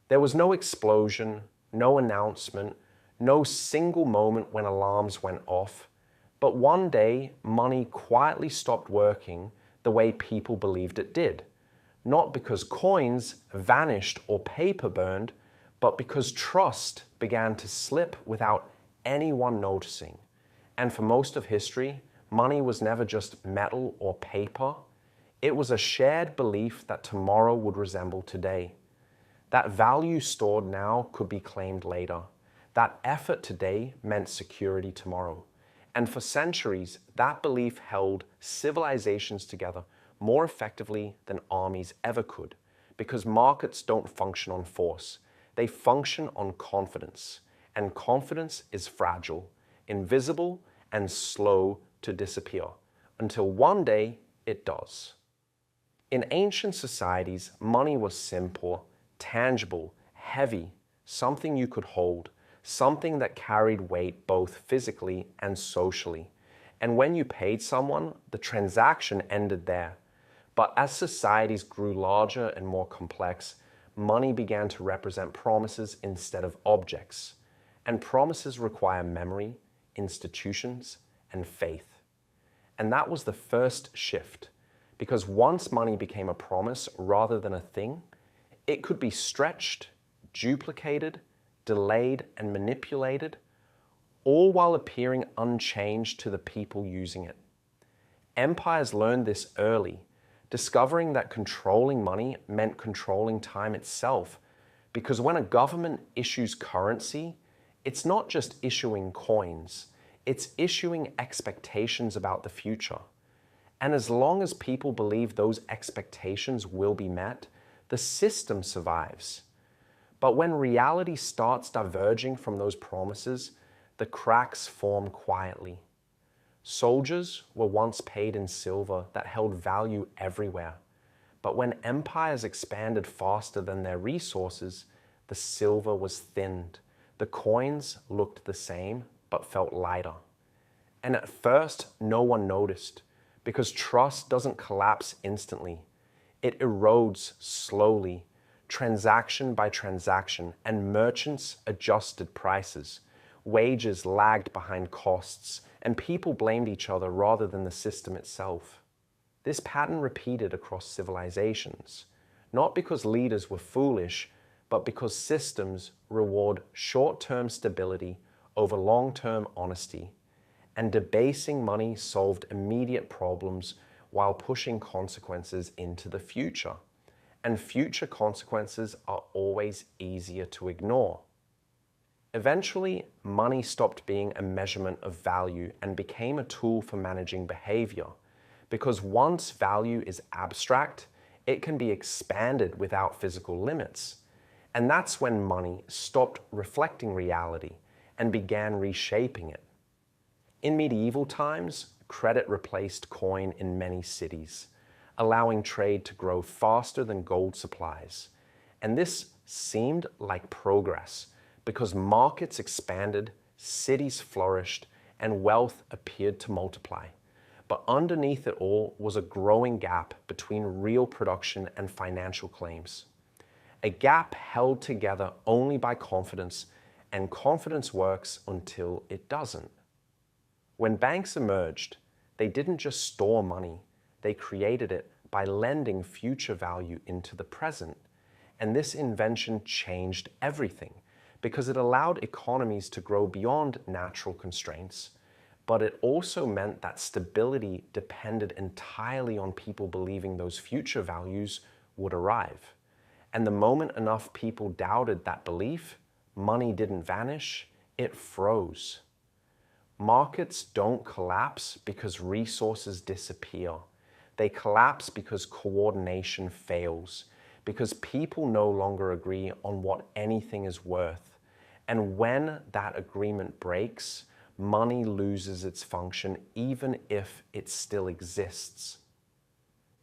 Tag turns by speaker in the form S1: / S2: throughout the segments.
S1: There was no explosion, no announcement, no single moment when alarms went off, but one day money quietly stopped working the way people believed it did. Not because coins vanished or paper burned, but because trust began to slip without anyone noticing. And for most of history, money was never just metal or paper. It was a shared belief that tomorrow would resemble today. That value stored now could be claimed later. That effort today meant security tomorrow. And for centuries, that belief held civilizations together more effectively than armies ever could, because markets don't function on force. They function on confidence. And confidence is fragile, invisible, and slow to disappear, until one day it does. In ancient societies, money was simple, tangible, heavy, something you could hold, something that carried weight both physically and socially. And when you paid someone, the transaction ended there. But as societies grew larger and more complex, money began to represent promises instead of objects. And promises require memory, institutions, and faith. And that was the first shift, because once money became a promise rather than a thing, it could be stretched, duplicated, delayed, and manipulated, all while appearing unchanged to the people using it. Empires learned this early, discovering that controlling money meant controlling time itself, because when a government issues currency, it's not just issuing coins, it's issuing expectations about the future. And as long as people believe those expectations will be met, the system survives. But when reality starts diverging from those promises, the cracks form quietly. Soldiers were once paid in silver that held value everywhere. But when empires expanded faster than their resources, the silver was thinned. The coins looked the same, but felt lighter. And at first, no one noticed, because trust doesn't collapse instantly. It erodes slowly, transaction by transaction, and merchants adjusted prices. Wages lagged behind costs, and people blamed each other rather than the system itself. This pattern repeated across civilizations, not because leaders were foolish, but because systems reward short-term stability over long-term honesty, and debasing money solved immediate problems while pushing consequences into the future. And future consequences are always easier to ignore. Eventually, money stopped being a measurement of value and became a tool for managing behavior, because once value is abstract, it can be expanded without physical limits. And that's when money stopped reflecting reality and began reshaping it. In medieval times, credit replaced coin in many cities, allowing trade to grow faster than gold supplies. And this seemed like progress because markets expanded, cities flourished, and wealth appeared to multiply. But underneath it all was a growing gap between real production and financial claims. A gap held together only by confidence, and confidence works until it doesn't. When banks emerged, they didn't just store money, they created it by lending future value into the present. And this invention changed everything because it allowed economies to grow beyond natural constraints, but it also meant that stability depended entirely on people believing those future values would arrive. And the moment enough people doubted that belief, money didn't vanish, it froze. Markets don't collapse because resources disappear. They collapse because coordination fails, because people no longer agree on what anything is worth. And when that agreement breaks, money loses its function even if it still exists.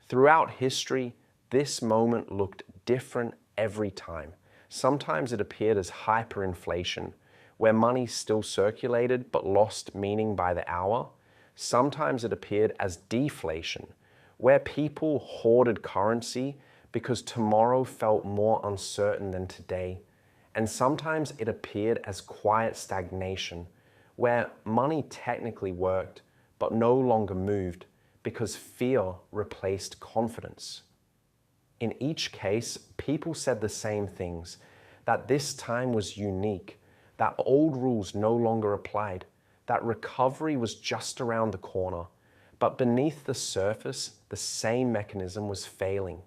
S1: Throughout history, this moment looked different every time. Sometimes it appeared as hyperinflation, where money still circulated but lost meaning by the hour. Sometimes it appeared as deflation, where people hoarded currency because tomorrow felt more uncertain than today, and sometimes it appeared as quiet stagnation, where money technically worked but no longer moved because fear replaced confidence. In each case, people said the same things, that this time was unique, that old rules no longer applied, that recovery was just around the corner, but beneath the surface, the same mechanism was failing.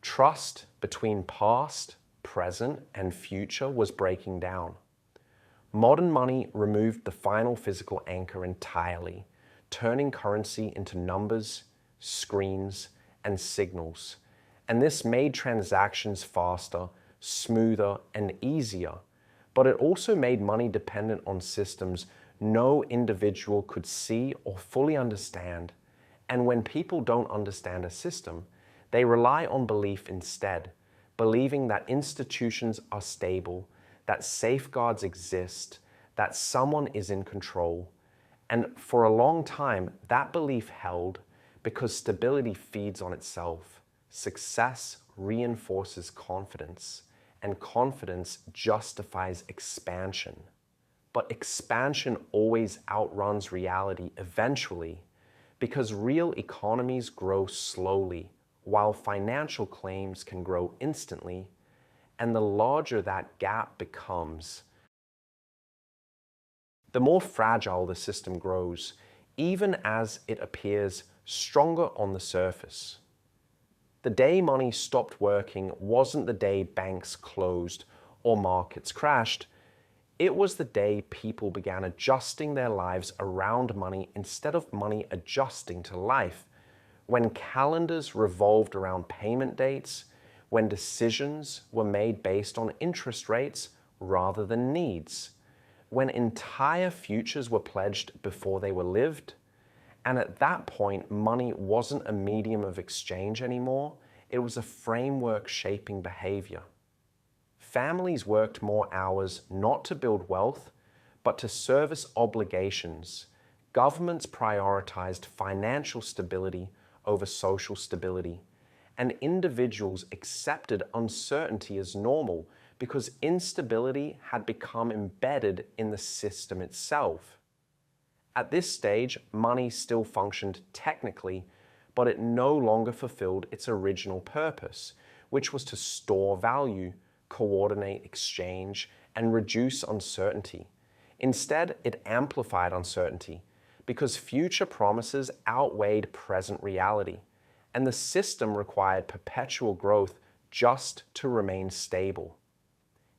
S1: Trust between past, present, and future was breaking down. Modern money removed the final physical anchor entirely, turning currency into numbers, screens, and signals. And this made transactions faster, smoother, and easier. But it also made money dependent on systems no individual could see or fully understand. And when people don't understand a system, they rely on belief instead, believing that institutions are stable, that safeguards exist, that someone is in control. And for a long time, that belief held because stability feeds on itself. Success reinforces confidence, and confidence justifies expansion. But expansion always outruns reality eventually, because real economies grow slowly, while financial claims can grow instantly, and the larger that gap becomes, the more fragile the system grows, even as it appears stronger on the surface. The day money stopped working wasn't the day banks closed or markets crashed. It was the day people began adjusting their lives around money instead of money adjusting to life. When calendars revolved around payment dates, when decisions were made based on interest rates rather than needs, when entire futures were pledged before they were lived. And at that point, money wasn't a medium of exchange anymore, it was a framework shaping behavior. Families worked more hours not to build wealth, but to service obligations. Governments prioritized financial stability over social stability, and individuals accepted uncertainty as normal because instability had become embedded in the system itself. At this stage, money still functioned technically, but it no longer fulfilled its original purpose, which was to store value, coordinate exchange, and reduce uncertainty. Instead, it amplified uncertainty because future promises outweighed present reality, and the system required perpetual growth just to remain stable.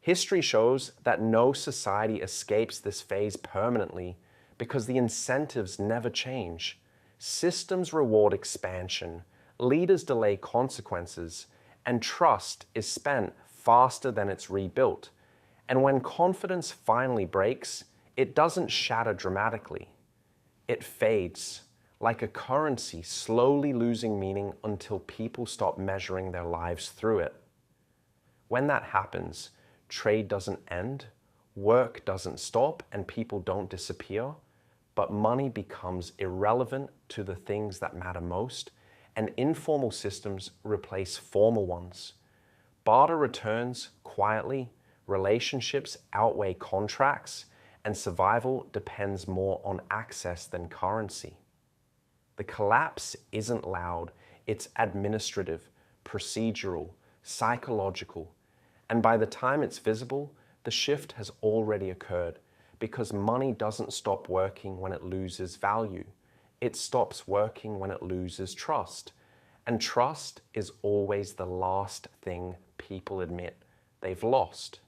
S1: History shows that no society escapes this phase permanently because the incentives never change. Systems reward expansion, leaders delay consequences, and trust is spent faster than it's rebuilt. And when confidence finally breaks, it doesn't shatter dramatically. It fades, like a currency slowly losing meaning until people stop measuring their lives through it. When that happens, trade doesn't end, work doesn't stop, and people don't disappear, but money becomes irrelevant to the things that matter most, and informal systems replace formal ones. Barter returns quietly, relationships outweigh contracts, and survival depends more on access than currency. The collapse isn't loud, it's administrative, procedural, psychological, and by the time it's visible, the shift has already occurred because money doesn't stop working when it loses value. It stops working when it loses trust. And trust is always the last thing people admit they've lost.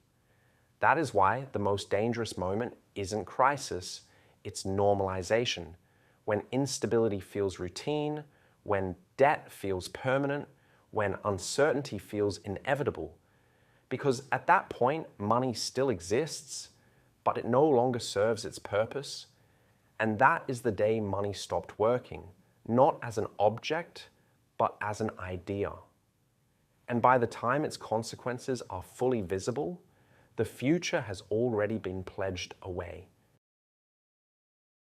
S1: That is why the most dangerous moment isn't crisis, it's normalization. When instability feels routine, when debt feels permanent, when uncertainty feels inevitable. Because at that point, money still exists, but it no longer serves its purpose. And that is the day money stopped working, not as an object, but as an idea. And by the time its consequences are fully visible, the future has already been pledged away.